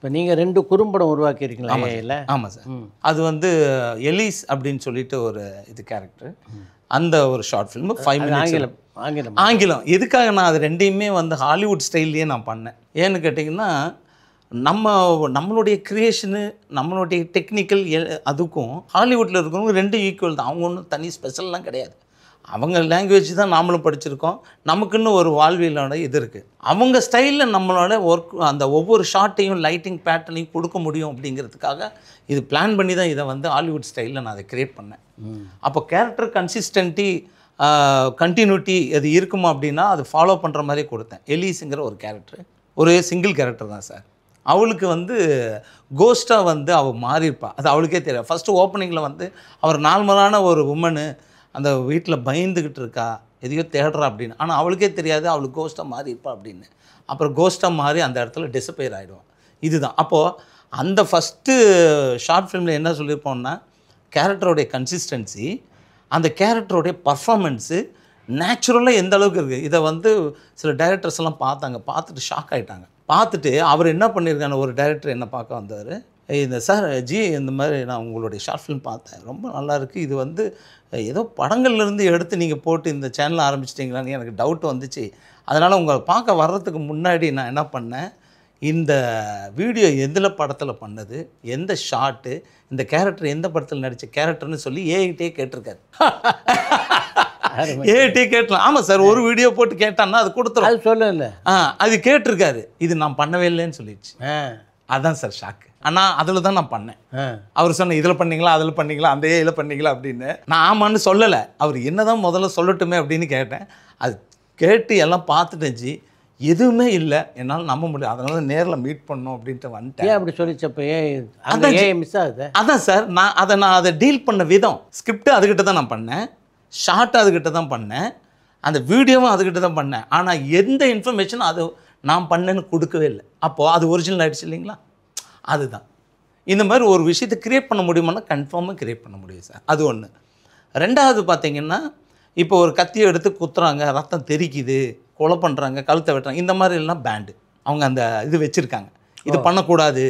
இப்போ நீங்கள் 2 குறும்படம் உருவாக்கியிருக்கீங்களா இல்லை? ஆமாம் சார். அது வந்து எலிஸ் அப்படின்னு சொல்லிட்டு ஒரு இது கேரக்டர், அந்த ஒரு ஷார்ட் ஃபிலிம் 5 மினிட்ஸ். ஆங்கிலம். எதுக்காக நான் அது ரெண்டையுமே வந்து ஹாலிவுட் ஸ்டைல்லையே நான் பண்ணேன். ஏன்னு கேட்டிங்கன்னா நம்மளுடைய க்ரியேஷனு நம்மளுடைய டெக்னிக்கல் அதுக்கும் ஹாலிவுட்டில் இருக்கிறவங்க ரெண்டும் ஈக்குவல் தான். அவங்க ஒன்றும் தனி ஸ்பெஷல்லாம் கிடையாது. அவங்க லாங்குவேஜ் தான் நாமளும் படிச்சிருக்கோம். நமக்குன்னு ஒரு வாழ்வியலோட இது இருக்குது. அவங்க ஸ்டைலில் நம்மளோட ஒர்க் அந்த ஒவ்வொரு ஷார்ட்டையும் லைட்டிங் பேட்டர்னையும் கொடுக்க முடியும் அப்படிங்கிறதுக்காக இது பிளான் பண்ணி தான் இதை வந்து ஹாலிவுட் ஸ்டைலில் நான் அதை க்ரியேட் பண்ணேன். அப்போ கேரக்டர் கன்சிஸ்டன்ட்டி கண்டினியூட்டி அது இருக்குமா அப்படின்னா அது ஃபாலோ பண்ணுற மாதிரி கொடுத்தேன். எலிஸுங்கிற ஒரு கேரக்டர், ஒரு சிங்கிள் கேரக்டர் தான் சார். அவளுக்கு வந்து கோஸ்ட்டாக வந்து அவள் மாறியிருப்பாள். அது அவளுக்கே தெரியாது. ஃபஸ்ட்டு ஓப்பனிங்கில் வந்து அவர் நார்மலான ஒரு உமனு அந்த வீட்டில் பயந்துக்கிட்டு இருக்கா, எதையோ தேடுறா அப்படின்னு. ஆனால் அவளுக்கே தெரியாது அவளுக்கு கோஸ்ட்டாக மாறியிருப்பா அப்படின்னு. அப்புறம் கோஸ்ட்டாக மாறி அந்த இடத்துல டிஸப்பியர் ஆகிடுவான். இதுதான். அப்போது அந்த ஃபஸ்ட்டு ஷார்ட் ஃபிலிமில் என்ன சொல்லியிருப்போம்னா, கேரக்டருடைய கன்சிஸ்டன்சி, அந்த கேரக்டருடைய பர்ஃபார்மன்ஸு நேச்சுரலாக எந்த அளவுக்கு இருக்குது. இதை வந்து சில டைரக்டர்ஸ் எல்லாம் பார்த்தாங்க, பார்த்துட்டு ஷாக் ஆகிட்டாங்க. பார்த்துட்டு அவர் என்ன பண்ணியிருக்காங்க, ஒரு டைரக்டர் என்ன பார்க்க வந்தார். இந்த சார் இந்த மாதிரி நான் உங்களுடைய ஷார்ட் ஃபிலிம் பார்த்தேன், ரொம்ப நல்லாயிருக்கு. இது வந்து ஏதோ படங்கள்லேருந்து எடுத்து நீங்கள் போட்டு இந்த சேனலை ஆரம்பிச்சிட்டிங்களான்னு எனக்கு டவுட் வந்துச்சு. அதனால் உங்களை பார்க்க வர்றதுக்கு முன்னாடி நான் என்ன பண்ணேன், இந்த வீடியோ எதில் படத்தில் பண்ணது, எந்த ஷார்ட்டு, இந்த கேரக்டர் எந்த படத்தில் நடித்த கேரக்டர்னு சொல்லி ஏஐட்டே கேட்டிருக்காரு. ஏஐட்டே கேட்டலாம். ஆமாம் சார், ஒரு வீடியோ போட்டு கேட்டான்னா அது கொடுத்துரும். அது சொல்லல. அது கேட்டிருக்காரு. இது நான் பண்ணவே இல்லைன்னு சொல்லிடுச்சு. அதான் சார் ஷாக்கு. ஆனால் அதில் தான் நான் பண்ணேன். அவர் சொன்ன இதில் பண்ணீங்களா, அதில் பண்ணீங்களா, அந்த ஏயில் பண்ணீங்களா அப்படின்னு. நான் ஆமான்னு சொல்லலை. அவர் என்ன தான் முதல்ல சொல்லட்டுமே அப்படின்னு கேட்டேன். அது கேட்டு எல்லாம் பார்த்துட்டுச்சு, எதுவுமே இல்லை, என்னால் நம்ப முடியல. அதனால நேரில் மீட் பண்ணோம் அப்படின்ட்டு வந்துட்டேன். ஏன் அப்படி சொல்லிச்சப்போ மிஸ் ஆகுது? அதான் சார், நான் அதை டீல் பண்ண விதம், ஸ்கிரிப்ட் அதுக்கிட்ட தான் நான் பண்ணேன், ஷார்ட் அதுக்கிட்ட தான் பண்ணேன், அந்த வீடியோவும் அதுக்கிட்ட தான் பண்ணேன். ஆனால் எந்த இன்ஃபர்மேஷனும் அது நான் பண்ணேன்னு கொடுக்கவே இல்லை. அப்போது அது ஒரிஜினல் ஆகிடுச்சு இல்லைங்களா? அதுதான். இந்த மாதிரி ஒரு விஷயத்தை க்ரியேட் பண்ண முடியுமானா கன்ஃபார்மாக க்ரியேட் பண்ண முடியும் சார். அது ஒன்று. ரெண்டாவது பார்த்தீங்கன்னா, இப்போ ஒரு கத்தியை எடுத்து குத்துறாங்க, ரத்தம் தெறிக்குது, கொலை பண்ணுறாங்க, கழுத்தை வெட்டுறாங்க, இந்த மாதிரி எல்லாம் பேண்டு. அவங்க அந்த இது வச்சுருக்காங்க, இது பண்ணக்கூடாது,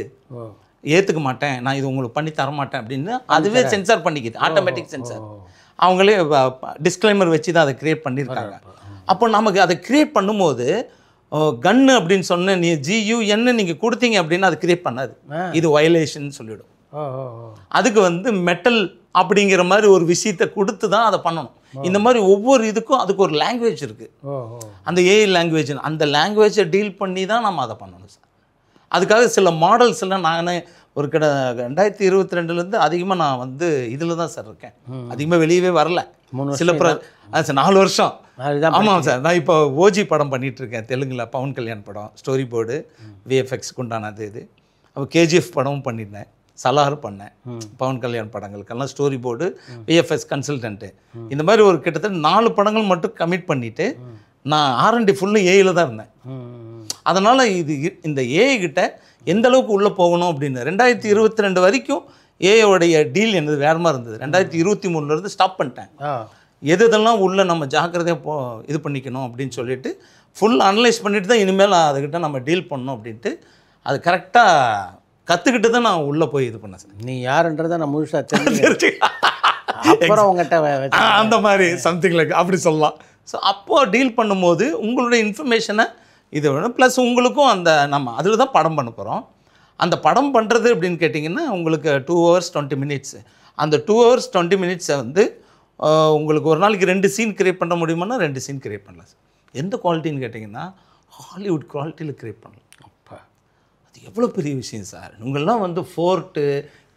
ஏற்றுக்க மாட்டேன், நான் இது உங்களுக்கு பண்ணி தரமாட்டேன் அப்படின்னு அதுவே சென்சார் பண்ணிக்குது, ஆட்டோமேட்டிக் சென்சார். அவங்களே டிஸ்க்ளைமர் வச்சு தான் அதை க்ரியேட் பண்ணியிருக்காங்க. அப்போ நமக்கு அதை க்ரியேட் பண்ணும்போது கன்னு அப்படின்னு சொன்ன நீ GUN நீங்கள் கொடுத்தீங்க அப்படின்னா அது க்ரியேட் பண்ணாது, இது வயலேஷன் சொல்லிவிடும். அதுக்கு வந்து மெட்டல் அப்படிங்கிற மாதிரி ஒரு விஷயத்தை கொடுத்து தான் அதை பண்ணணும். இந்த மாதிரி ஒவ்வொரு இதுக்கும் அதுக்கு ஒரு லாங்குவேஜ் இருக்குது, அந்த AI லாங்குவேஜ். அந்த லாங்குவேஜை டீல் பண்ணி தான் நம்ம அதை பண்ணணும் சார். அதுக்காக சில மாடல்ஸ் எல்லாம் நான் ஒரு 2022 அதிகமாக நான் வந்து இதில் தான் சார் இருக்கேன், அதிகமாக வெளியவே வரல. சில 4 வருஷம். ஆமாம் சார், நான் இப்போ ஓஜி படம் பண்ணிகிட்ருக்கேன் தெலுங்கில், பவன் கல்யாண் படம், ஸ்டோரி போர்டு VFXக்கு உண்டானது இது. அப்போ KGF படமும் பண்ணியிருந்தேன், சலார் பண்ணேன், பவன் கல்யாண் படங்களுக்கெல்லாம் ஸ்டோரி போர்டு VFX கன்சல்டன்ட்டு. இந்த மாதிரி ஒரு கிட்டத்தட்ட 4 படங்கள் மட்டும் கமிட் பண்ணிவிட்டு நான் R&D ஃபுல்லும் ஏயில் தான் இருந்தேன். அதனால் இந்த AI கிட்ட எந்த அளவுக்கு உள்ளே போகணும் அப்படின்னு 2022 வரைக்கும் ஏயோடைய டீல் என்னது வேறு மாதிரி இருந்தது. 2023 ஸ்டாப் பண்ணிட்டேன். எதெல்லாம் உள்ளே நம்ம ஜாக்கிரதையாக இது பண்ணிக்கணும் அப்படின்னு சொல்லிட்டு ஃபுல் அனலைஸ் பண்ணிட்டு தான் இனிமேல் அதுக்கிட்ட நம்ம டீல் பண்ணணும் அப்படின்ட்டு அது கரெக்டாக கற்றுக்கிட்டு தான் நான் உள்ளே போய் இது பண்ணேன் சார். நீ யாருன்றதை நான் முழுசாக தெரிஞ்சு அப்புறம் உங்கள்கிட்ட அந்த மாதிரி சம்திங் லைக் அப்படி சொல்லலாம். ஸோ அப்போது டீல் பண்ணும்போது உங்களுடைய இன்ஃபர்மேஷனை இது வேணும், ப்ளஸ் உங்களுக்கும் அந்த நம்ம அதில் தான் படம் பண்ண போகிறோம். அந்த படம் பண்ணுறது அப்படின்னு கேட்டிங்கன்னா உங்களுக்கு 2 hours 20 minutes. அந்த 2 hours 20 minutes வந்து உங்களுக்கு ஒரு நாளைக்கு 2 சீன் க்ரியேட் பண்ண முடியுமானா 2 சீன் க்ரியேட் பண்ணலாம் சார். எந்த குவாலிட்டின்னு கேட்டிங்கன்னா ஹாலிவுட் குவாலிட்டியில் க்ரியேட் பண்ணலாம். அப்போ அது எவ்வளோ பெரிய விஷயம் சார். உங்களெலாம் வந்து ஃபோர்ட்டு,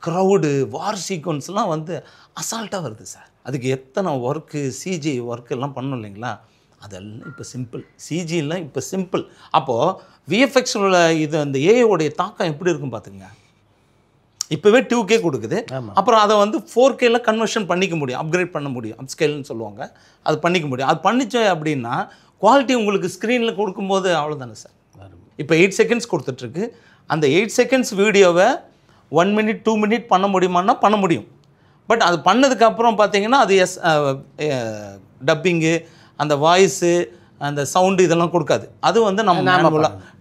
க்ரௌடு, வார் சீக்வன்ஸ்லாம் வந்து அசால்ட்டாக வருது சார். அதுக்கு எத்தனை ஒர்க்கு, CG ஒர்க்கு எல்லாம் பண்ணணும் இல்லைங்களா? அதெல்லாம் இப்போ சிம்பிள், CGலாம் இப்போ சிம்பிள். அப்போது VFX உள்ள இது அந்த ஏஐயோடைய தாக்கம் எப்படி இருக்கும் பார்த்துங்க. இப்போவே 2K கொடுக்குது, அப்புறம் அதை வந்து 4Kல கன்வர்ஷன் பண்ணிக்க முடியும், அப்கிரேட் பண்ண முடியும், அப்ஸ்கேல்னு சொல்லுவாங்க, அது பண்ணிக்க முடியும். அது பண்ணிச்சு அப்படின்னா குவாலிட்டி உங்களுக்கு ஸ்க்ரீனில் கொடுக்கும்போது அவ்வளோதானே சார். இப்போ 8 seconds கொடுத்துட்ருக்கு, அந்த 8 seconds வீடியோவை 1 minute 2 minute பண்ண முடியுமான்னா பண்ண முடியும். பட் அது பண்ணதுக்கப்புறம் பார்த்தீங்கன்னா அது டப்பிங்கு, அந்த வாய்ஸு, அந்த சவுண்டு இதெல்லாம் கொடுக்காது. அது வந்து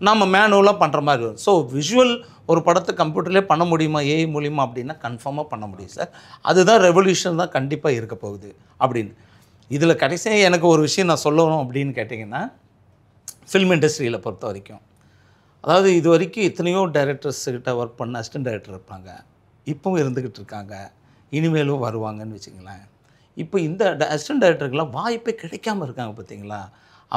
நம்ம மேனுவலாக பண்ணுற மாதிரி வரும். ஸோ விஷுவல் ஒரு படத்தை கம்ப்யூட்டர்லேயே பண்ண முடியுமா ஏஐ மூலிமா அப்படின்னா கன்ஃபார்மாக பண்ண முடியும் சார். அதுதான் ரெவல்யூஷன் தான் கண்டிப்பாக இருக்க போகுது அப்படின்னு. இதில் கடைசியாக எனக்கு ஒரு விஷயம் நான் சொல்லணும் அப்படின்னு கேட்டிங்கன்னா, ஃபில்ம் இண்டஸ்ட்ரியில் பொறுத்த வரைக்கும், அதாவது இது வரைக்கும் எத்தனையோ டைரக்டர்ஸ்கிட்ட ஒர்க் பண்ண அசிஸ்டன்ட் டைரக்டர் இருப்பாங்க, இப்பவும் இருந்துக்கிட்டு இருக்காங்க, இனிமேலும் வருவாங்கன்னு வச்சுங்களேன். இப்போ இந்த அசிஸ்டன்ட் டைரக்டருக்கெல்லாம் வாய்ப்பே கிடைக்காம இருக்காங்க பார்த்தீங்களா.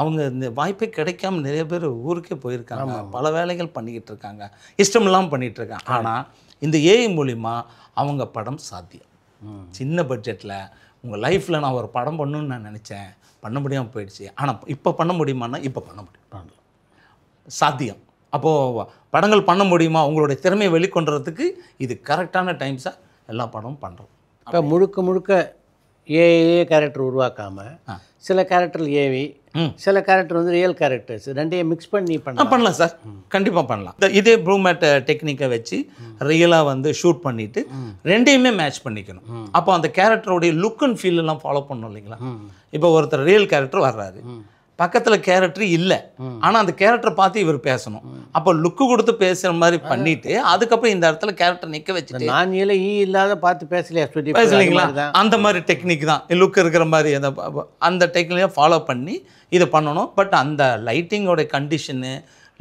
அவங்க இந்த வாய்ப்பே கிடைக்காம நிறைய பேர் ஊருக்கே போயிருக்காங்க, பல வேலைகள் பண்ணிக்கிட்டு இருக்காங்க, இஷ்டமெல்லாம் பண்ணிகிட்டு இருக்காங்க. ஆனால் இந்த ஏஐ மூலிமா அவங்க படம் சாத்தியம். சின்ன பட்ஜெட்டில் உங்கள் லைஃப்பில் நான் ஒரு படம் பண்ணணுன்னு நான் நினச்சேன், பண்ண முடியாமல் போயிடுச்சு. ஆனால் இப்போ பண்ண முடியுமான்னா இப்போ பண்ண முடியும், சாத்தியம். அப்போது படங்கள் பண்ண முடியுமா, உங்களுடைய திறமையை வெளிக்கொண்டுறதுக்கு இது கரெக்டான டைம் சார். எல்லா படமும் பண்ணுறோம். இப்போ முழுக்க முழுக்க ஏஏ கேரக்டர் உருவாக்காமல் சில கேரக்டர் ஏவி, சில கேரக்டர் வந்து ரியல் கேரக்டர்ஸ் ரெண்டையும் மிக்ஸ் பண்ணி பண்ணலாம் சார். கண்டிப்பாக பண்ணலாம். இதே ப்ளூமேட் டெக்னிக்கை வச்சு ரியலாக வந்து ஷூட் பண்ணிவிட்டு ரெண்டையுமே மேட்ச் பண்ணிக்கணும். அப்போ அந்த கேரக்டருடைய லுக் அண்ட் ஃபீல் எல்லாம் ஃபாலோ பண்ணணும் இல்லைங்களா. இப்போ ஒருத்தர் ரியல் கேரக்டர் வர்றாரு, பக்கத்தில் கேரக்டர் இல்லை, ஆனால் அந்த கேரக்டரை பார்த்து இவர் பேசணும். அப்போ லுக்கு கொடுத்து பேசுகிற மாதிரி பண்ணிவிட்டு அதுக்கப்புறம் இந்த இடத்துல கேரக்டர் நிற்க வச்சுட்டு நான் இல்லாத பார்த்து பேசலைங்களா, அந்த மாதிரி டெக்னிக் தான். லுக் இருக்கிற மாதிரி அந்த டெக்னிக்கை ஃபாலோ பண்ணி இதை பண்ணணும். பட் அந்த லைட்டிங்கோட கண்டிஷனு,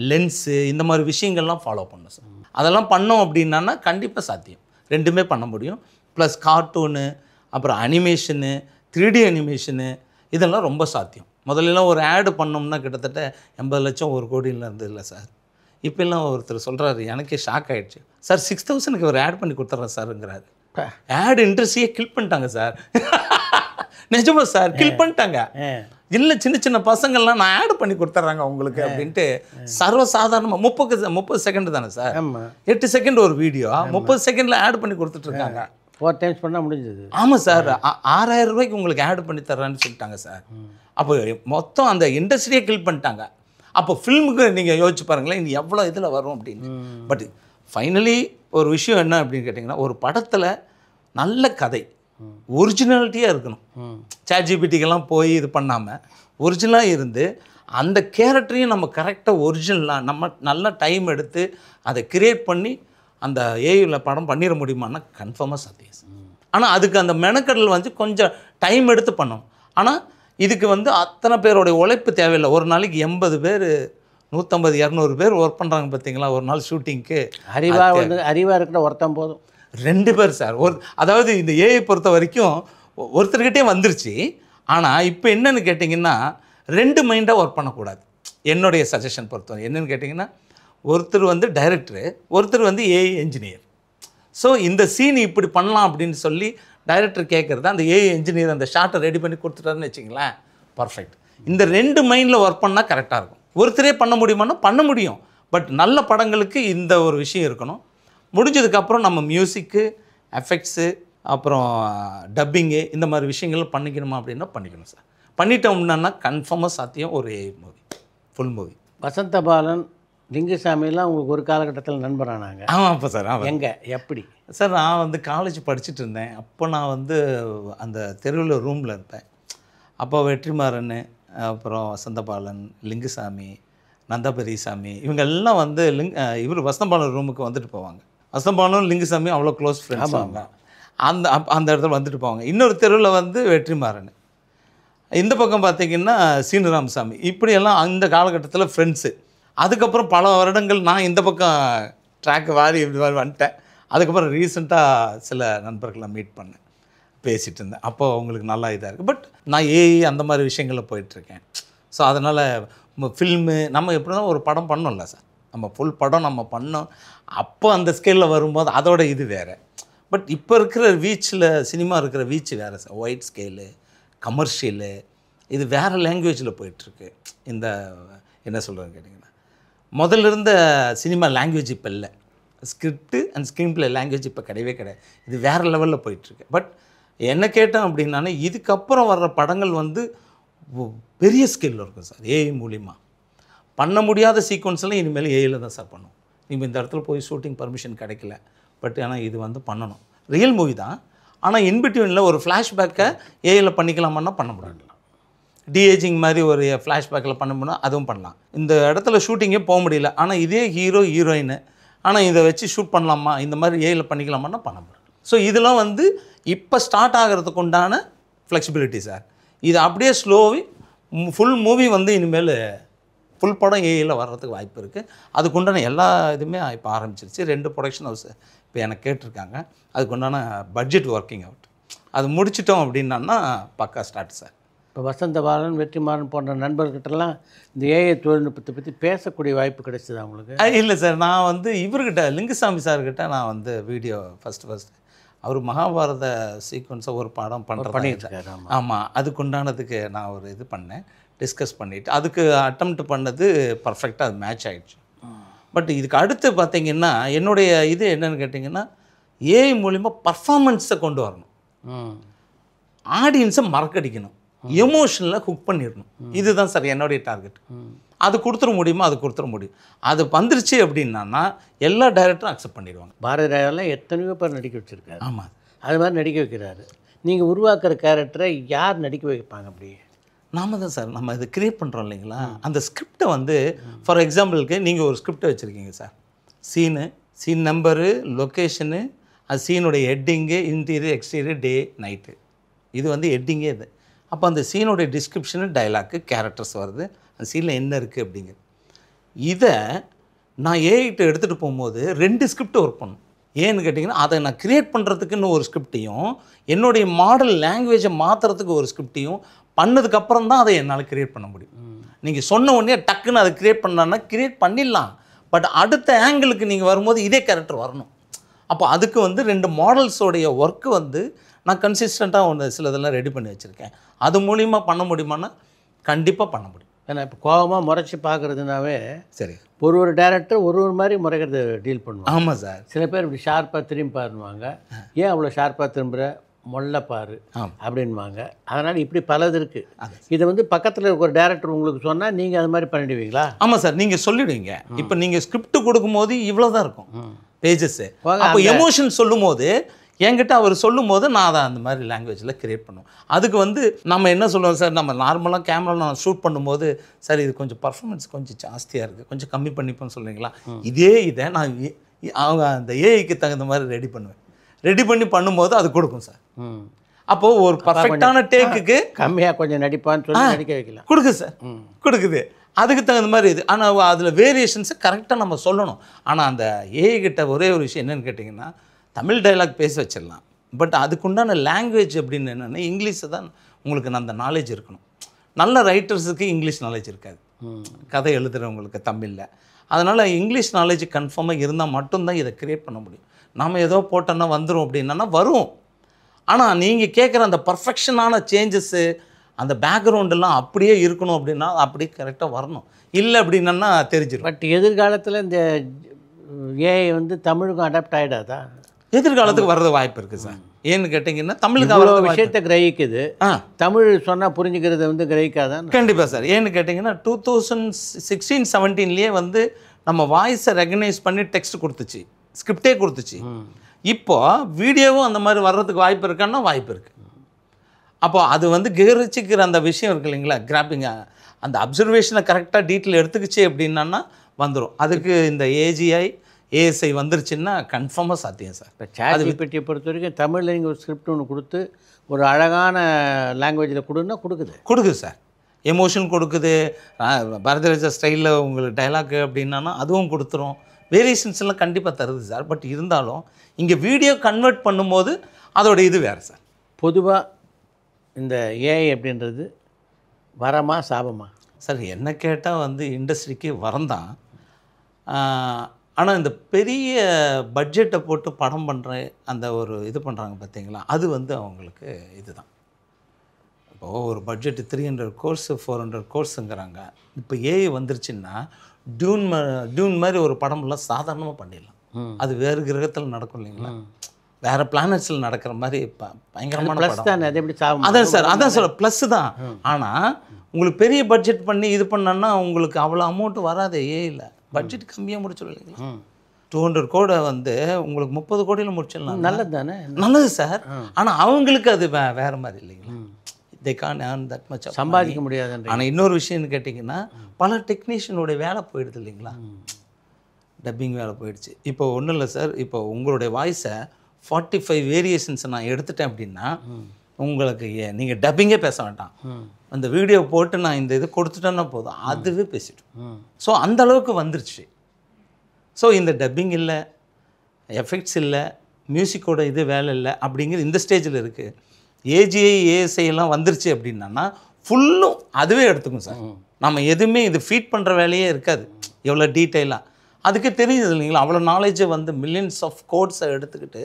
லென்ஸு, இந்த மாதிரி விஷயங்கள்லாம் ஃபாலோ பண்ணணும் சார். அதெல்லாம் பண்ணோம் அப்படின்னா கண்டிப்பாக சாத்தியம். ரெண்டுமே பண்ண முடியும். ப்ளஸ் கார்ட்டூனு, அப்புறம் அனிமேஷனு, 3D அனிமேஷனு, இதெல்லாம் ரொம்ப சாத்தியம். முதல்லலாம் ஒரு ஆடு பண்ணோம்னா கிட்டத்தட்ட 80 லட்சம் 1 கோடியில் இருந்ததில்லை சார். இப்போல்லாம் ஒருத்தர் சொல்கிறாரு, எனக்கே ஷாக் ஆகிடுச்சு சார், 6000க்கு ஒரு ஆட் பண்ணி கொடுத்துட்றேன் சாருங்கிறாரு. ஆட் இண்டஸ்ட்ரியே கில் பண்ணிட்டாங்க சார். நிஜமா சார், கில் பண்ணிட்டாங்க. இல்லை சின்ன சின்ன பசங்கள்லாம் நான் ஆட் பண்ணி கொடுத்துட்றாங்க உங்களுக்கு அப்படின்ட்டு சர்வசாதாரணமாக 30 செகண்ட் தானே சார், 8 செகண்ட் ஒரு வீடியோ 30 செகண்டில் ஆட் பண்ணி கொடுத்துட்ருக்காங்க. 4 டைம்ஸ் பண்ணால் முடிஞ்சது. ஆமாம் சார், 6000 ரூபாய்க்கு உங்களுக்கு ஆட் பண்ணி தர்றான்னு சொல்லிட்டாங்க சார். அப்போ மொத்தம் அந்த இண்டஸ்ட்ரியே கில் பண்ணிட்டாங்க. அப்போ ஃபில்முக்கு நீங்கள் யோசிச்சு பாருங்களேன், இது எவ்வளோ இதில் வரும் அப்படின்னு. பட் ஃபைனலி ஒரு விஷயம் என்ன அப்படின்னு கேட்டிங்கன்னா, ஒரு படத்தில் நல்ல கதை ஒரிஜினாலிட்டியாக இருக்கணும். ChatGPTக்கெல்லாம் போய் இது பண்ணாமல் ஒரிஜினலாக இருந்து அந்த கேரக்டரையும் நம்ம கரெக்டாக ஒரிஜினலாக நம்ம நல்ல டைம் எடுத்து அதை கிரியேட் பண்ணி அந்த ஏஐயில் படம் பண்ணிட முடியுமான்னா கன்ஃபார்மாக சாத்தியம். ஆனால் அதுக்கு அந்த மெனக்கடல் வந்து கொஞ்சம் டைம் எடுத்து பண்ணணும். ஆனால் இதுக்கு வந்து அத்தனை பேரோடைய உழைப்பு தேவையில்லை. ஒரு நாளைக்கு 80 பேர் 150 200 பேர் ஒர்க் பண்ணுறாங்க பார்த்தீங்களா ஒரு நாள் ஷூட்டிங்க்கு. அறிவாக இருக்கிற ஒருத்தன் போதும், 2 பேர் சார். அதாவது இந்த ஏஐ பொறுத்த வரைக்கும் ஒருத்தர்கிட்டே வந்துருச்சு. ஆனால் இப்போ என்னென்னு கேட்டிங்கன்னா 2 மைண்டாக ஒர்க் பண்ணக்கூடாது. என்னுடைய சஜஷன் பொறுத்தவரை என்னென்னு கேட்டிங்கன்னா, ஒருத்தர் வந்து டைரக்டரு, ஒருத்தர் வந்து ஏஐ என்ஜினியர். ஸோ இந்த சீன் இப்படி பண்ணலாம் அப்படின்னு சொல்லி டைரக்டர் கேட்குறது, அந்த ஏஐ என்ஜினியர் அந்த ஷார்ட்டை ரெடி பண்ணி கொடுத்துட்டாருன்னு வச்சிங்களேன், பர்ஃபெக்ட். இந்த 2 மைண்டில் ஒர்க் பண்ணால் கரெக்டாக இருக்கும். ஒருத்தரே பண்ண முடியுமானா பண்ண முடியும். பட் நல்ல படங்களுக்கு இந்த ஒரு விஷயம் இருக்கணும். முடிஞ்சதுக்கப்புறம் நம்ம மியூசிக்கு, எஃபெக்ட்ஸு, அப்புறம் டப்பிங்கு, இந்த மாதிரி விஷயங்கள் பண்ணிக்கணுமா அப்படின்னா பண்ணிக்கணும் சார். பண்ணிட்டோம்னா கன்ஃபார்மாக சாத்தியம் ஒரு ஏஐ மூவி, ஃபுல் மூவி. வசந்த பாலன், லிங்குசாமிலாம் உங்களுக்கு ஒரு காலகட்டத்தில் நண்பரானாங்க. ஆமாம். அப்போ சார் எங்கே எப்படி சார், நான் வந்து காலேஜ் படிச்சுட்டு இருந்தேன். அப்போ நான் வந்து அந்த தெருவில் ரூமில் இருப்பேன். அப்போ வெற்றிமாறன், அப்புறம் வசந்தபாலன், லிங்குசாமி, நந்தா பெரியசாமி, இவங்க எல்லாம் வந்து இவர் வசந்தபாலன் ரூமுக்கு வந்துட்டு போவாங்க. வசந்தபாலனும் லிங்குசாமியும் அவ்வளோ க்ளோஸ் ஃப்ரெண்ட்ஸ் அவங்க. அந்த இடத்துல வந்துட்டு போவாங்க. இன்னொரு தெருவில் வந்து வெற்றிமாறன், இந்த பக்கம் பார்த்திங்கன்னா சீனிராமசாமி, இப்படியெல்லாம் அந்த காலகட்டத்தில் ஃப்ரெண்ட்ஸு. அதுக்கப்புறம் பல வருடங்கள் நான் இந்த பக்கம் ட்ராக்கு வாரி இப்படி மாதிரி வந்துட்டேன். அதுக்கப்புறம் ரீசெண்டாக சில நண்பர்களை மீட் பண்ணேன், பேசிகிட்டு இருந்தேன். அப்போது அவங்களுக்கு நல்லா இதாக இருக்குது. பட் நான் ஏஐ அந்த மாதிரி விஷயங்களில் போயிட்டுருக்கேன். ஸோ அதனால் ஃபில்மு நம்ம எப்படின்னா ஒரு படம் பண்ணோம்ல சார், நம்ம ஃபுல் படம் நம்ம பண்ணோம். அப்போ அந்த ஸ்கேலில் வரும்போது அதோட இது வேறு. பட் இப்போ இருக்கிற வீச்சில் சினிமா இருக்கிற வீச்சு வேறு சார். ஒயிட் ஸ்கேலு, கமர்ஷியலு, இது வேறு லாங்குவேஜில் போயிட்டுருக்கு. இந்த என்ன சொல்கிறேன்னு கேட்டிங்கன்னா, முதல்ல இருந்த சினிமா லாங்குவேஜ் இப்போ இல்லை. Script and screen play language இப்போ கிடையவே கிடையாது. இது வேறு லெவலில் போயிட்டுருக்கு. பட் என்ன கேட்டோம் அப்படின்னா, இதுக்கப்புறம் வர்ற படங்கள் வந்து பெரிய ஸ்கேலில் இருக்கும் சார். ஏஐ மூலிமா பண்ண முடியாத சீக்வன்ஸ்லாம் இனிமேல் ஏஐயில் தான் சார் பண்ணும். நீங்கள் இந்த இடத்துல போய் ஷூட்டிங் பர்மிஷன் கிடைக்கல, பட் ஆனால் இது வந்து பண்ணணும். ரியல் மூவி தான், ஆனால் இன்பிட்வீனில் ஒரு ஃப்ளாஷ்பேக்கை ஏஐயில் பண்ணிக்கலாமான்னா பண்ண முடியல. டிஏஜிங் மாதிரி ஒரு ஃப்ளாஷ்பேக்கில் பண்ண அதுவும் பண்ணலாம். இந்த இடத்துல ஷூட்டிங்கே போக முடியல, ஆனால் இதே ஹீரோ ஹீரோயின், ஆனால் இதை வச்சு ஷூட் பண்ணலாமா, இந்த மாதிரி ஏயில் பண்ணிக்கலாமான்னா பண்ண முடியும். ஸோ இதெல்லாம் வந்து இப்போ ஸ்டார்ட் ஆகிறதுக்கு உண்டான ஃப்ளெக்சிபிலிட்டி சார். இது அப்படியே ஸ்லோவி ஃபுல் மூவி வந்து இனிமேல் ஃபுல் படம் ஏஐயில் வர்றதுக்கு வாய்ப்பு இருக்குது. அதுக்குண்டான எல்லா இதுவுமே இப்போ ஆரம்பிச்சிருச்சு. 2 ப்ரொடக்ஷன் ஹவுஸ் இப்போ எனக்கு கேட்டிருக்காங்க. அதுக்குண்டான பட்ஜெட் ஒர்க்கிங் அவுட் அது முடிச்சிட்டோம் அப்படின்னா பக்கா ஸ்டார்ட் சார். இப்போ வசந்த பாலன், வெற்றிமாறன் போன்ற நண்பர்கிட்டலாம் இந்த ஏஐ தொழில்நுட்பத்தை பற்றி பேசக்கூடிய வாய்ப்பு கிடைச்சது அவங்களுக்கு? இல்லை சார், நான் வந்து இவர்கிட்ட லிங்குசாமி சார்கிட்ட நான் வந்து வீடியோ ஃபஸ்ட்டு அவர் மகாபாரத சீக்வன்ஸை ஒரு படம் பண்ணிட்டு. ஆமாம், அதுக்குண்டானதுக்கு நான் ஒரு இது பண்ணேன், டிஸ்கஸ் பண்ணிவிட்டு அதுக்கு அட்டெம்ப்ட் பண்ணது பர்ஃபெக்டாக அது மேட்ச் ஆகிடுச்சு. பட் இதுக்கு அடுத்து பார்த்தீங்கன்னா என்னுடைய இது என்னென்னு கேட்டிங்கன்னா, ஏஐ மூலிமா பர்ஃபார்மன்ஸை கொண்டு வரணும், ஆடியன்ஸை மறக்கடிக்கணும், எமோஷனில் குக் பண்ணிடணும். இதுதான் சார் என்னுடைய டார்கெட். அது கொடுத்துட முடியுமா? அது கொடுத்துட முடியும். அது வந்துருச்சு அப்படின்னா எல்லா டைரக்டரும் அக்செப்ட் பண்ணிடுவாங்க. பாரதி ராஜாலாம் எத்தனையோ பேர் நடிக்க வச்சுருக்காரு. ஆமாம், அது மாதிரி நடிக்க வைக்கிறாரு. நீங்கள் உருவாக்குற கேரக்டரை யார் நடிக்க வைப்பாங்க? அப்படி நாம தான் சார், நம்ம இது கிரியேட் பண்ணுறோம் இல்லைங்களா. அந்த ஸ்கிரிப்டை வந்து ஃபார் எக்ஸாம்பிளுக்கு நீங்கள் ஒரு ஸ்கிரிப்டை வச்சுருக்கீங்க சார், சீன் நம்பரு, லொக்கேஷனு, அது சீனுடைய heading, interior exterior, day night, இது வந்து ஹெட்டிங்கே இது. அப்போ அந்த சீனுடைய டிஸ்கிரிப்ஷனு, டைலாக்கு, கேரக்டர்ஸ் வருது, அந்த சீனில் என்ன இருக்குது அப்படிங்கிறது. இதை நான் ஏஐட்ட எடுத்துகிட்டு போகும்போது 2 ஸ்கிரிப்ட் ஒர்க் பண்ணும். ஏன்னு கேட்டிங்கன்னா, அதை நான் க்ரியேட் பண்ணுறதுக்குன்னு ஒரு ஸ்கிரிப்டையும், என்னுடைய மாடல் லாங்குவேஜை மாற்றுறதுக்கு ஒரு ஸ்கிரிப்டையும் பண்ணதுக்கப்புறம் தான் அதை என்னால் க்ரியேட் பண்ண முடியும். நீங்கள் சொன்ன உடனே டக்குன்னு அதை க்ரியேட் பண்ணான்னா க்ரியேட் பண்ணிடலாம். பட் அடுத்த ஆங்கிளுக்கு நீங்கள் வரும்போது இதே கேரக்டர் வரணும். அப்போ அதுக்கு வந்து 2 மாடல்ஸோடைய ஒர்க்கு வந்து நான் கன்சிஸ்டண்ட்டாக ஒன்று சிலதெல்லாம் ரெடி பண்ணி வச்சுருக்கேன். அது மூலிமா பண்ண முடியுமான்னா கண்டிப்பாக பண்ண முடியும். ஏன்னா இப்போ கோபமாக முறைச்சி பார்க்குறதுனாவே சரி, ஒரு டேரக்டர் ஒரு மாதிரி முறைக்கிறத டீல் பண்ணுவாங்க. ஆமாம் சார். சில பேர் இப்படி ஷார்ப்பாக திரும்பி பாருவாங்க, ஏன் அவ்வளோ ஷார்ப்பாக திரும்புகிற, மொல்லப்பாரு அப்படின்வாங்க. அதனால் இப்படி பலது இருக்குது. இதை வந்து பக்கத்தில் இருக்க ஒரு டேரக்டர் உங்களுக்கு சொன்னால் நீங்கள் அது மாதிரி பண்ணிடுவீங்களா? ஆமாம் சார், நீங்கள் சொல்லிவிடுவீங்க. இப்போ நீங்கள் ஸ்கிரிப்ட் கொடுக்கும்போது இவ்வளோ தான் இருக்கும் பேஜஸ்ஸு. அப்போ எமோஷன் சொல்லும் போது என்கிட்ட அவர் சொல்லும் போது நான் அதை அந்த மாதிரி லாங்குவேஜில் க்ரியேட் பண்ணுவோம். அதுக்கு வந்து நம்ம என்ன சொல்லுவோம் சார், நம்ம நார்மலாக கேமராவில் நான் ஷூட் பண்ணும்போது சார் இது கொஞ்சம் பர்ஃபார்மன்ஸ் கொஞ்சம் ஜாஸ்தியாக இருக்குது, கொஞ்சம் கம்மி பண்ணிப்போன்னு சொல்கிறீங்களா, இதை நான் அவங்க அந்த ஏஐக்கு தகுந்த மாதிரி ரெடி பண்ணி பண்ணும்போது அது கொடுக்கும் சார். அப்போது ஒரு பர்ஃபெக்டான டேக்குக்கு கம்மியாக கொஞ்சம் நடிப்பான்னு சொல்லி நடிக்க வைக்கலாம், கொடுக்குது சார், கொடுக்குது. அதுக்கு தகுந்த மாதிரி இது. ஆனால் அதில் வேரியேஷன்ஸை கரெக்டாக நம்ம சொல்லணும். ஆனால் அந்த ஏஐ கிட்ட ஒரே ஒரு விஷயம் என்னென்னு கேட்டிங்கன்னா, தமிழ் டைலாக் பேச வச்சிடலாம், பட் அதுக்குண்டான லாங்குவேஜ் அப்படின்னு என்னென்னா இங்கிலீஷை தான் உங்களுக்கு அந்த நாலேஜ் இருக்கணும். நல்ல ரைட்டர்ஸுக்கு இங்கிலீஷ் நாலேஜ் இருக்காது, கதை எழுதுகிறவங்களுக்கு தமிழில். அதனால் இங்கிலீஷ் நாலேஜ் கன்ஃபார்மாக இருந்தால் மட்டும்தான் இதை க்ரியேட் பண்ண முடியும். நம்ம ஏதோ போட்டோன்னா வந்துடும் அப்படின்னா வரும். ஆனால் நீங்கள் கேட்குற அந்த பர்ஃபெக்ஷனான சேஞ்சஸ்ஸு, அந்த பேக்ரவுண்டெல்லாம் அப்படியே இருக்கணும் அப்படின்னா அப்படியே கரெக்டாக வரணும். இல்லை அப்படின்னா தெரிஞ்சிடும். பட் எதிர்காலத்தில் இந்த ஏஐ வந்து தமிழுக்கும் அடாப்ட் ஆகிடாதா? எதிர்காலத்துக்கு வர்றது வாய்ப்பு இருக்குது சார். ஏன்னு கேட்டிங்கன்னா தமிழுக்கு அவ்வளோ விஷயத்தை கிரகிக்குது, தமிழ் சொன்னால் புரிஞ்சுக்கிறத வந்து கிரகிக்காதான்? கண்டிப்பாக சார். ஏன்னு கேட்டிங்கன்னா 2016-17 வந்து நம்ம வாய்ஸை ரெகனைஸ் பண்ணி டெக்ஸ்ட் கொடுத்துச்சு, ஸ்கிரிப்டே கொடுத்துச்சு. இப்போது வீடியோவும் அந்த மாதிரி வர்றதுக்கு வாய்ப்பு இருக்கான்னா வாய்ப்பு இருக்குது. அப்போ அது வந்து கிரகிச்சிக்கிற அந்த விஷயம் இருக்குது இல்லைங்களா, கிராப்பிங்க, அந்த அப்சர்வேஷனை கரெக்டாக டீட்டெயில் எடுத்துக்கிச்சு அப்படின்னா வந்துடும். அதுக்கு இந்த ஏஜிஐ ஏஎஸ்ஐ வந்துருச்சுன்னா கன்ஃபார்மாக சாத்தியம் சார். இப்போ ChatGPT பொறுத்த வரைக்கும் தமிழில் நீங்கள் ஒரு ஸ்கிரிப்ட் ஒன்று கொடுத்து ஒரு அழகான லாங்குவேஜில் கொடுக்குது சார். எமோஷன் கொடுக்குது, பாரதிராஜா ஸ்டைலில் உங்களுக்கு டைலாக்கு அப்படின்னா அதுவும் கொடுத்துரும். வேரியேஷன்ஸ் எல்லாம் கண்டிப்பாக தருது சார். பட் இருந்தாலும் இங்கே வீடியோ கன்வெர்ட் பண்ணும்போது அதோட இது வேறு சார். பொதுவாக இந்த ஏஐ அப்படின்றது வரமா சாபமா சார்? என்ன கேட்டால் வந்து இண்டஸ்ட்ரிக்கு வரந்தான். ஆனால் இந்த பெரிய பட்ஜெட்டை போட்டு படம் பண்ணுற அந்த ஒரு இது பண்ணுறாங்க பார்த்தீங்களா, அது வந்து அவங்களுக்கு இதுதான். இப்போது ஒரு பட்ஜெட்டு 300 கோர்ஸ் 400 கோர்ஸுங்கிறாங்க. இப்போ ஏஐ வந்துருச்சுன்னா டியூன் மாதிரி ஒரு படம்லாம் சாதாரணமாக பண்ணிடலாம். அது வேறு கிரகத்தில் நடக்கும் இல்லைங்களா, வேறு பிளானட்ஸில் நடக்கிற மாதிரி பயங்கரமான படம். அது எப்படி சாபம்? அதான் சார், அதான் சொல்ல ப்ளஸ் தான். ஆனால் உங்களுக்கு பெரிய பட்ஜெட் பண்ணி இது பண்ணோன்னா உங்களுக்கு அவ்வளோ அமௌண்ட்டு வராது. ஏஐயில் பட்ஜெட் கம்மியாக முடிச்சிடும் இல்லைங்களா. 200 கோடி வந்து உங்களுக்கு 30 கோடியில் முடிச்சிடலாம். நல்லது தானே? நல்லது சார். ஆனால் அவங்களுக்கு அது வேறு மாதிரி இல்லைங்களா. தே கான் ஏர்ன் தட் மச். சம்பாதிக்க முடியாதுன்ற. ஆனால் இன்னொரு விஷயம்னு கேட்டிங்கன்னா பல டெக்னீஷியனோட வேலை போயிடுது இல்லைங்களா, டப்பிங் வேலை போயிடுச்சு. இப்போ ஒன்றும் இல்லை சார், இப்போ உங்களுடைய வாய்ஸை 45 வேரியேஷன்ஸை நான் எடுத்துட்டேன் அப்படின்னா உங்களுக்கு நீங்கள் டப்பிங்கே பேச வேண்டாம், அந்த வீடியோ போட்டு நான் இந்த இது கொடுத்துட்டேன்னா போதும், அதுவே பேசிட்டோம். ஸோ அந்த அளவுக்கு வந்துருச்சு. ஸோ இந்த டப்பிங் இல்லை, எஃபெக்ட்ஸ் இல்லை, மியூசிக்கோட இது வேலை இல்லை அப்படிங்கிற இந்த ஸ்டேஜில் இருக்குது. ஏஜிஐ ஏஎஸ்ஐ எல்லாம் வந்துருச்சு அப்படின்னா ஃபுல்லும் அதுவே எடுத்துக்கும் சார். நம்ம எதுவுமே இது ஃபீட் பண்ணுற வேலையே இருக்காது எவ்வளோ டீட்டெயிலாக. அதுக்கு தெரியுது இல்லைங்களா, அவ்வளோ நாலேஜை வந்து மில்லியன்ஸ் ஆஃப் கோட்ஸை எடுத்துக்கிட்டு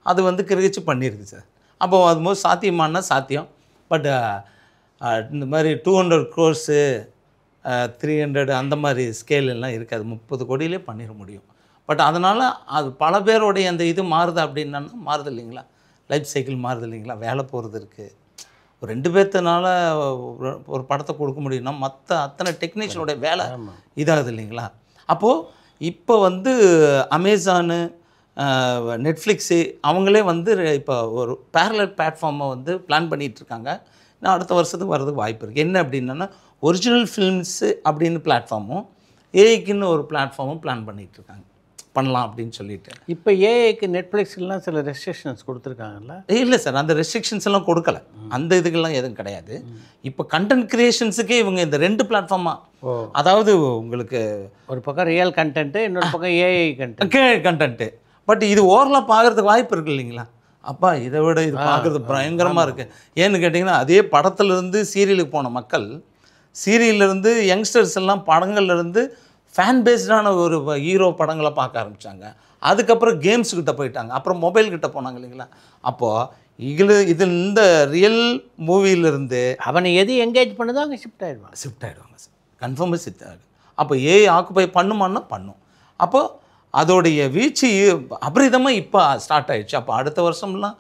அது வந்து கிரகிச்சு பண்ணியிருக்கு சார். அப்போது அது போது சாத்தியமானா சாத்தியம். பட் இந்த மாதிரி 200 crores 300 அந்த மாதிரி ஸ்கேல் எல்லாம் இருக்காது. 30 கோடியிலே பண்ணிட முடியும். பட் அதனால் அது பல பேருடைய அந்த இது மாறுது அப்படின்னா மாறுது இல்லைங்களா, லைஃப் சைக்கிள் மாறுது இல்லைங்களா, வேலை போகிறது இருக்குது. ஒரு 2 பேர்த்தனால ஒரு படத்தை கொடுக்க முடியும்னா மற்ற அத்தனை டெக்னீஷியனோட வேலை இதாகுது இல்லைங்களா. அப்போது இப்போ வந்து அமேசானு, நெட்ஃப்ளிக்ஸு அவங்களே வந்து இப்போ ஒரு பேரலல் பிளாட்ஃபார்மை வந்து பிளான் பண்ணிகிட்ருக்காங்க. நான் அடுத்த வருஷத்துக்கு வர்றதுக்கு வாய்ப்பு இருக்குது. என்ன அப்படின்னா ஒரிஜினல் ஃபிலிம்ஸு அப்படின்னு பிளாட்ஃபார்மும் ஏஐக்குன்னு ஒரு பிளாட்ஃபார்மும் பிளான் பண்ணிகிட்ருக்காங்க, பண்ணலாம் அப்படின்னு சொல்லிட்டு. இப்போ ஏஐக்கு நெட்ஃப்ளிக்ஸ்லாம் சில ரெஸ்ட்ரிக்ஷன்ஸ் கொடுத்துருக்காங்கல்ல? இல்லை சார், அந்த ரெஸ்ட்ரிக்ஷன்ஸ் எல்லாம் கொடுக்கல, அந்த இதுக்கெல்லாம் எதுவும் கிடையாது. இப்போ கண்டென்ட் கிரியேஷன்ஸுக்கே இவங்க இந்த 2 பிளாட்ஃபார்மாக, அதாவது உங்களுக்கு ஒரு பக்கம் ரியல் கண்டென்ட்டு, இன்னொரு பக்கம் ஏஐ கண்டென்ட்டு. பட் இது ஓரளவு பார்க்குறதுக்கு வாய்ப்பு இருக்குது இல்லைங்களா. அப்பா இதை விட இது பார்க்குறது பயங்கரமாக இருக்குது. ஏன்னு கேட்டிங்கன்னா அதே படத்துலேருந்து சீரியலுக்கு போன மக்கள், சீரியல்லேருந்து யங்ஸ்டர்ஸ் எல்லாம் படங்கள்லேருந்து ஃபேன் பேஸ்டான ஒரு ஹீரோ படங்களை பார்க்க ஆரம்பித்தாங்க. அதுக்கப்புறம் கேம்ஸுக்கிட்ட போயிட்டாங்க, அப்புறம் மொபைல்கிட்ட போனாங்க இல்லைங்களா. அப்போது இது இந்த ரியல் மூவியிலேருந்து அவனை எது என்கேஜ் பண்ணுதோ அங்கே ஷிஃப்ட் ஆகிடுவாங்க சார், கன்ஃபார்மாக ஷிஃப்ட் ஆகிடும். அப்போ ஏஐ ஆக்குபை பண்ணுமான்னா பண்ணும். அப்போது அதோடைய வீச்சு அபரிதமாக இப்போ ஸ்டார்ட் ஆகிடுச்சு. அப்போ அடுத்த வருஷம்லாம்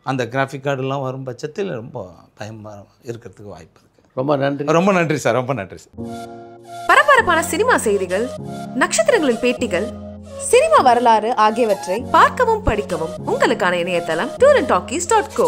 அந்த கிராஃபிக் கார்டெல்லாம் வரும் பட்சத்தில் ரொம்ப பயமாக இருக்கிறதுக்கு வாய்ப்பு இருக்குது. ரொம்ப நன்றி. ரொம்ப நன்றி சார், ரொம்ப நன்றி சார். பரபரப்பான சினிமா செய்திகள், நட்சத்திரங்களின் பேட்டிகள், சினிமா வரலாறு ஆகியவற்றை பார்க்கவும் படிக்கவும் உங்களுக்கான இணையதளம் tourantalkies.co.